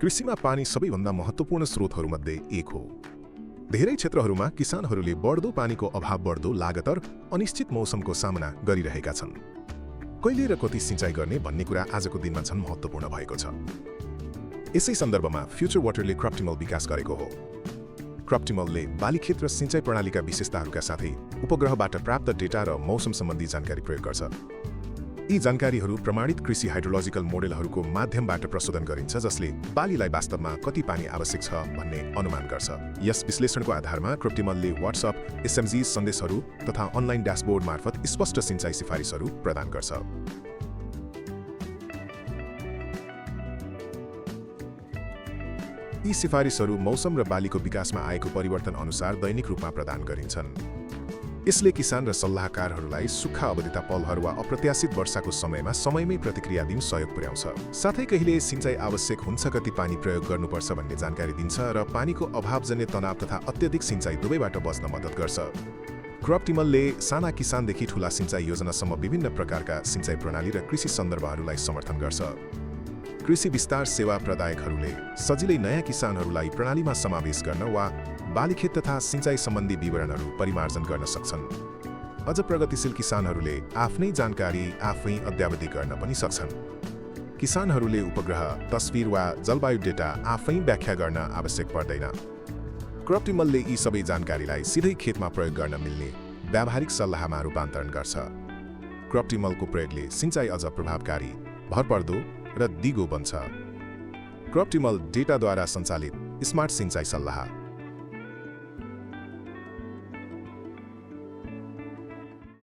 कृषिमा पानी सबैभन्दा महत्त्वपूर्ण स्रोतहरूमध्ये एक हो। धेरै क्षेत्रहरूमा किसानहरूले बढ्दो पानीको अभाव, बढ्दो लागत र अनिश्चित मौसमको सामना गरिरहेका छन्। कहिले र कति सिँचाइ गर्ने भन्ने कुरा आजको दिनमा झन् महत्त्वपूर्ण भएको छ। यसै सन्दर्भमा फ्युचर वाटरले क्रपटिमल विकास गरेको हो। क्रपटिमलले बालीखेत र सिँचाइ प्रणालीका विशेषताहरूका साथै उपग्रहबाट प्राप्त डेटा र मौसम सम्बन्धी जानकारी प्रयोग गर्छ। यी जानकारीहरू प्रमाणित कृषि हाइड्रोलोजिकल मोडेलहरूको माध्यमबाट प्रशोधन गरिन्छ, जसले बालीलाई वास्तवमा कति पानी आवश्यक छ भन्ने अनुमान गर्छ। यस विश्लेषणको आधारमा क्रपटिमलले व्हाट्सएप, एसएमजी सन्देशहरू तथा अनलाइन ड्याशबोर्ड मार्फत स्पष्ट सिँचाइ सिफारिसहरू प्रदान गर्छ। यी सिफारिसहरू मौसम र बालीको विकासमा आएको परिवर्तन अनुसार दैनिक रूपमा प्रदान गरिन्छन्। यसले किसान र सल्लाहकारहरूलाई सुक्खा अवधिका पलहरू वा अप्रत्याशित वर्षाको समयमा समयमै प्रतिक्रिया दिन सहयोग पुर्याउँछ। साथै कहिले सिँचाइ आवश्यक हुन्छ, कति पानी प्रयोग गर्नुपर्छ भन्ने जानकारी दिन्छ र पानीको अभावजन्य तनाव तथा अत्यधिक सिँचाइ दुवैबाट बच्न मद्दत गर्छ। क्रपटिमलले साना किसानदेखि ठूला सिँचाइ योजनासम्म विभिन्न प्रकारका सिँचाइ प्रणाली र कृषि सन्दर्भहरूलाई समर्थन गर्छ। कृषि विस्तार सेवा प्रदायकहरूले सजिलै नयाँ किसानहरूलाई प्रणालीमा समावेश गर्न वा बालीखेत तथा सिँचाइ सम्बन्धी विवरणहरू परिमार्जन गर्न सक्छन्। अझ प्रगतिशील किसानहरूले आफ्नै जानकारी आफै अद्यावधिक गर्न पनि सक्छन्। किसानहरूले उपग्रह, तस्बिर वा जलवायु डेटा आफै व्याख्या गर्न आवश्यक पर्दैन। क्रपटिमलले यी सबै जानकारीलाई सिधै खेतमा प्रयोग गर्न मिल्ने व्यावहारिक सल्लाहमा रूपान्तरण गर्छ। क्रपटिमलको प्रयोगले सिँचाइ अझ प्रभावकारी, भरपर्दो र दिगो बन्छ। क्रपटिमल डेटाद्वारा सञ्चालित स्मार्ट सिँचाइ सल्लाह